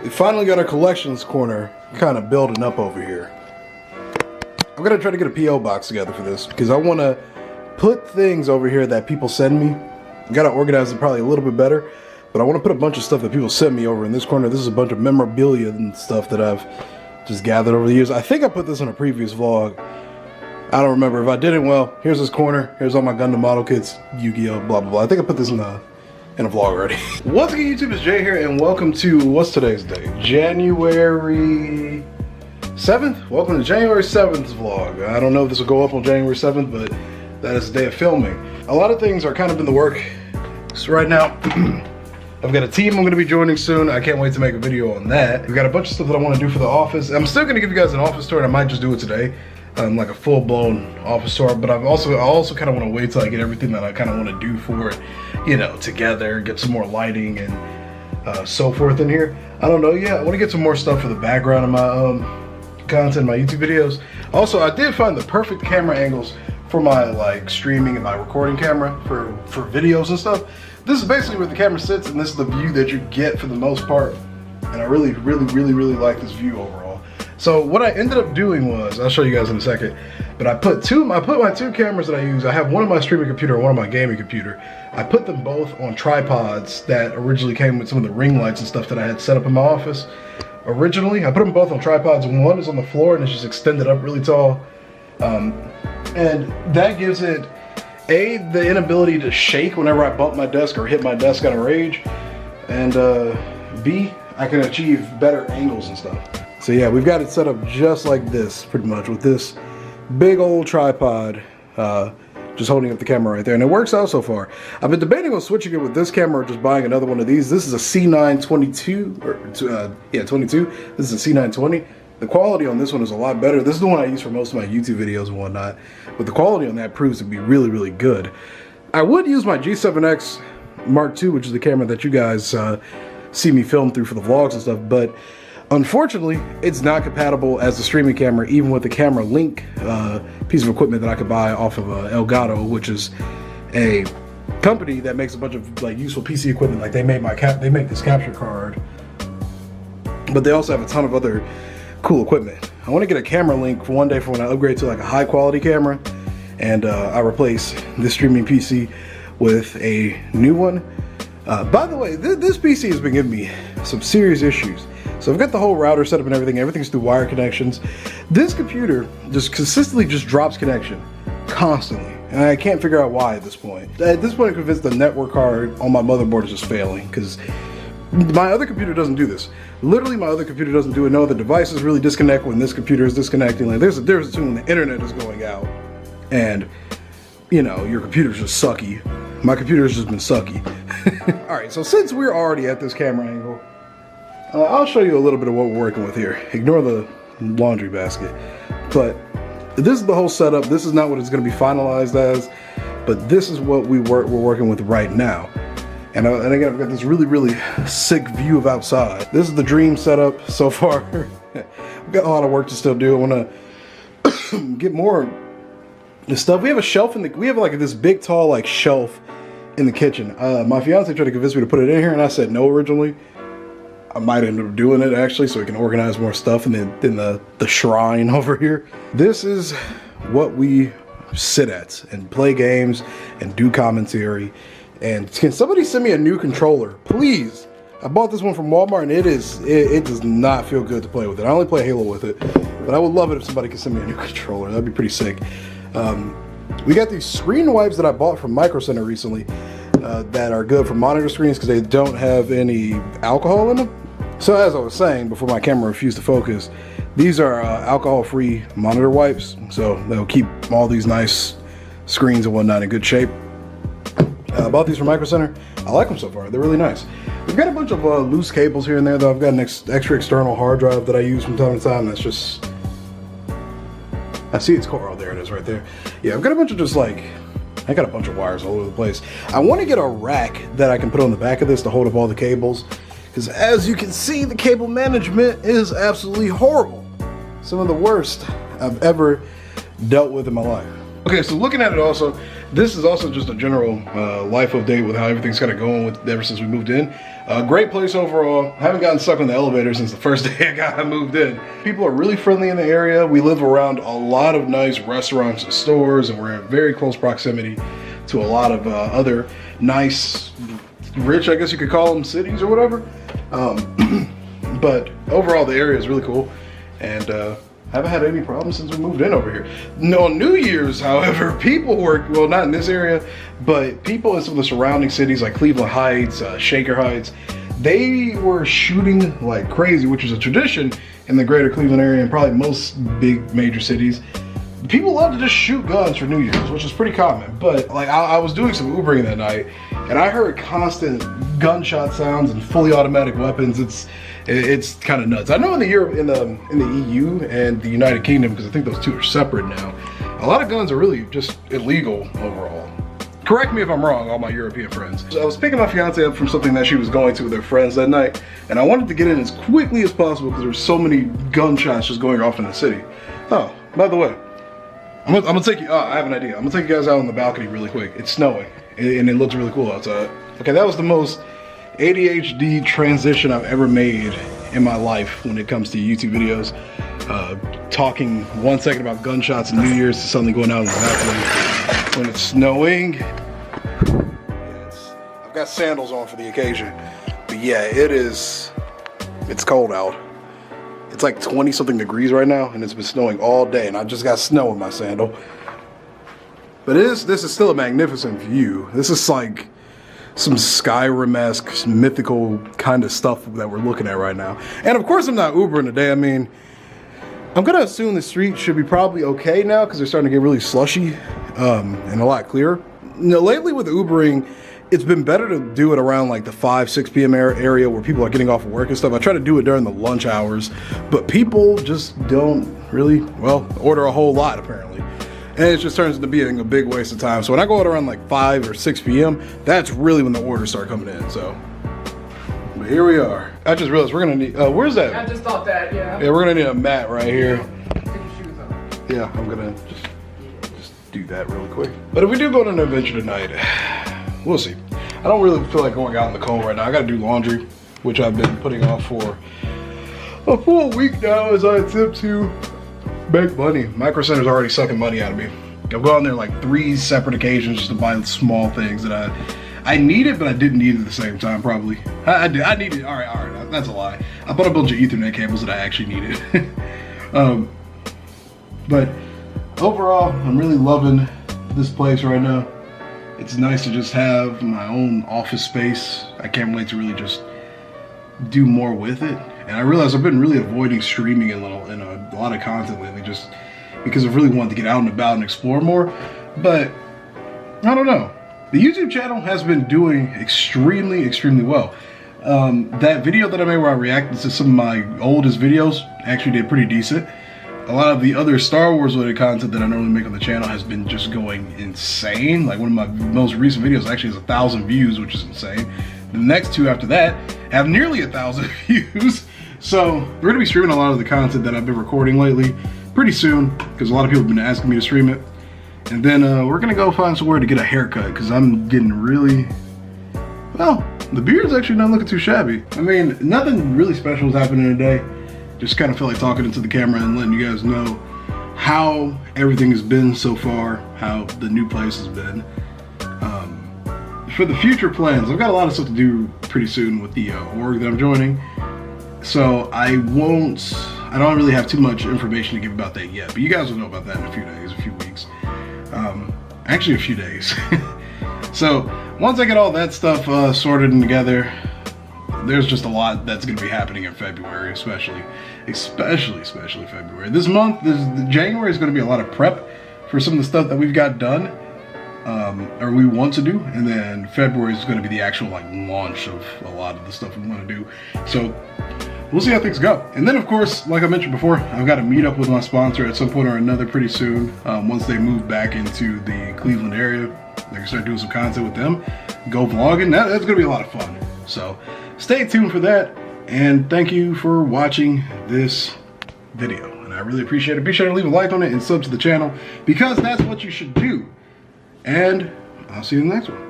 We finally got our collections corner kind of building up over here. I'm gonna try to get a PO box together for this because I want to put things over here that people send me. I gotta organize it probably a little bit better, but I want to put a bunch of stuff that people send me over in this corner. This is a bunch of memorabilia and stuff that I've just gathered over the years. I think I put this in a previous vlog. I don't remember. If I didn't, well, here's this corner. Here's all my Gundam model kits, Yu-Gi-Oh, blah, blah, blah. I think I put this in a vlog already. Once again, YouTube, it's Jay here, and welcome to, what's today's date? January 7th? Welcome to January 7th vlog. I don't know if this will go up on January 7th, but that is the day of filming. A lot of things are kind of in the work. So right now, I've got a team I'm going to be joining soon. I can't wait to make a video on that. We've got a bunch of stuff that I want to do for the office. I'm still going to give you guys an office tour, and I might just do it today. Like a full-blown office tour, but I also kind of want to wait till I get everything that I kind of want to do for it, you know, together, get some more lighting and so forth in here. I don't know yet. I want to get some more stuff for the background of my content, my YouTube videos. Also, I did find the perfect camera angles for my like streaming and my recording camera for videos and stuff. This is basically where the camera sits, and this is the view that you get for the most part. And I really like this view overall. So what I ended up doing was, I'll show you guys in a second, but I put my two cameras that I use. I have one on my streaming computer and one on my gaming computer. I put them both on tripods that originally came with some of the ring lights and stuff that I had set up in my office. Originally, I put them both on tripods. One is on the floor and it's just extended up really tall. And that gives it, A, the inability to shake whenever I bump my desk or hit my desk out of rage. And B, I can achieve better angles and stuff. So yeah, we've got it set up just like this, pretty much, with this big old tripod just holding up the camera right there, and it works out so far. I've been debating on switching it with this camera or just buying another one of these. This is a C922, or yeah, 22. This is a C920. The quality on this one is a lot better. This is the one I use for most of my YouTube videos and whatnot, but the quality on that proves to be really good. I would use my G7X Mark II, which is the camera that you guys see me film through for the vlogs and stuff, but unfortunately, it's not compatible as a streaming camera, even with the Camera Link piece of equipment that I could buy off of Elgato, which is a company that makes a bunch of like useful PC equipment. Like they make this capture card, but they also have a ton of other cool equipment. I want to get a Camera Link for one day for when I upgrade to like a high quality camera, and I replace this streaming PC with a new one. By the way, this PC has been giving me some serious issues. So I've got the whole router set up and everything. Everything's through wire connections. This computer just consistently just drops connection constantly. And I can't figure out why at this point. At this point, I'm convinced the network card on my motherboard is just failing, because my other computer doesn't do this. Literally, my other computer doesn't do it. No other devices really disconnect when this computer is disconnecting. Like there's a difference between when the internet is going out and, you know, your computer's just sucky. My computer's just been sucky. All right, so since we're already at this camera angle, I'll show you a little bit of what we're working with here. Ignore the laundry basket. But this is the whole setup. This is not what it's going to be finalized as, but this is what we're working with right now. And again, I've got this really sick view of outside. This is the dream setup so far. We've got a lot of work to still do. I want to get more stuff. We have a shelf we have like this big tall like shelf in the kitchen. My fiance tried to convince me to put it in here, and I said no originally. I might end up doing it actually, so we can organize more stuff in the shrine over here. This is what we sit at and play games and do commentary. And can somebody send me a new controller, please? I bought this one from Walmart, and it does not feel good to play with it. I only play Halo with it, but I would love it if somebody could send me a new controller. That'd be pretty sick. We got these screen wipes that I bought from Micro Center recently that are good for monitor screens because they don't have any alcohol in them. So as I was saying before my camera refused to focus, these are alcohol-free monitor wipes, so they'll keep all these nice screens and whatnot in good shape. I bought these from Micro Center. I like them so far. They're really nice. We've got a bunch of loose cables here and there, though. I've got an extra external hard drive that I use from time to time. That's just... I see it's coral. There it is right there. Yeah, I've got a bunch of just like... I got a bunch of wires all over the place. I want to get a rack that I can put on the back of this to hold up all the cables, because as you can see, the cable management is absolutely horrible. Some of the worst I've ever dealt with in my life. Okay, so looking at it also, This is also just a general life update with how everything's kind of going with ever since we moved in. Great place overall. Haven't gotten stuck on the elevator since the first day I moved in. People are really friendly in the area. We live around a lot of nice restaurants and stores, and we're in very close proximity to a lot of other nice, rich, I guess you could call them, cities or whatever. But overall, the area is really cool, and haven't had any problems since we moved in over here. No, on New Year's, however, people were, well, not in this area, but people in some of the surrounding cities like Cleveland Heights, Shaker Heights, they were shooting like crazy, which is a tradition in the greater Cleveland area and probably most big major cities. People love to just shoot guns for New Year's, which is pretty common. But like I was doing some Ubering that night, and I heard constant gunshot sounds and fully automatic weapons. It's kind of nuts. I know in the EU and the United Kingdom, because I think those two are separate now, a lot of guns are really just illegal overall. Correct me if I'm wrong, all my European friends. So I was picking my fiance up from something that she was going to with her friends that night, and I wanted to get in as quickly as possible because there were so many gunshots just going off in the city. Oh, by the way, I'm gonna take you, I have an idea. I'm gonna take you guys out on the balcony really quick. It's snowing, and it looks really cool outside. Okay, that was the most ADHD transition I've ever made in my life when it comes to YouTube videos. Talking 1 second about gunshots and New Year's to suddenly going out on the balcony when it's snowing. Yes, I've got sandals on for the occasion, but yeah, it's cold out. It's like 20 something degrees right now, and it's been snowing all day, and I just got snow in my sandal. But this is still a magnificent view. This is like some Skyrim-esque, mythical kind of stuff that we're looking at right now. And of course I'm not Ubering today. I mean, I'm gonna assume the street should be probably okay now because they're starting to get really slushy and a lot clearer. You know, lately with Ubering, it's been better to do it around like the 5-6 p.m. area where people are getting off of work and stuff. I try to do it during the lunch hours, but people just don't really, well, order a whole lot apparently. And it just turns into being a big waste of time. So when I go out around like 5 or 6 p.m., that's really when the orders start coming in, so. But here we are. I just realized we're gonna need, where's that? I just thought that, yeah. Yeah, we're gonna need a mat right here. Take your shoes off. Yeah, I'm gonna just do that really quick. But if we do go on an adventure tonight, we'll see. I don't really feel like going out in the cold right now. I gotta do laundry, which I've been putting off for a full week now as I attempt to make money. Micro Center's already sucking money out of me. I've gone there like 3 separate occasions just to buy small things that I needed, but I didn't need at the same time probably. I needed, all right, that's a lie. I bought a bunch of Ethernet cables that I actually needed. But overall, I'm really loving this place right now. It's nice to just have my own office space. I can't wait to really just do more with it. And I realize I've been really avoiding streaming in a lot of content lately just because I've really wanted to get out and about and explore more. But I don't know. The YouTube channel has been doing extremely, extremely well. That video that I made where I reacted to some of my oldest videos actually did pretty decent. A lot of the other Star Wars related content that I normally make on the channel has been just going insane. Like one of my most recent videos actually has 1,000 views, which is insane. The next 2 after that have nearly 1,000 views. So we're gonna be streaming a lot of the content that I've been recording lately pretty soon because a lot of people have been asking me to stream it. And then we're gonna go find somewhere to get a haircut because I'm getting really, well, the beard's actually not looking too shabby. I mean, nothing really special is happening today. Just kind of feel like talking into the camera and letting you guys know how everything has been so far, how the new place has been. For the future plans, I've got a lot of stuff to do pretty soon with the org that I'm joining. So I don't really have too much information to give about that yet, but you guys will know about that in a few days, a few weeks. Actually a few days. So once I get all that stuff sorted and together, there's just a lot that's going to be happening in February, especially February. This month, January is going to be a lot of prep for some of the stuff that we've got done, or we want to do, and then February is going to be the actual like launch of a lot of the stuff we want to do. So we'll see how things go. And then of course, like I mentioned before, I've got to meet up with my sponsor at some point or another pretty soon. Once they move back into the Cleveland area, I can start doing some content with them, go vlogging. That's going to be a lot of fun. So stay tuned for that, and thank you for watching this video, and I really appreciate it. Be sure to leave a like on it and sub to the channel because that's what you should do. And I'll see you in the next one.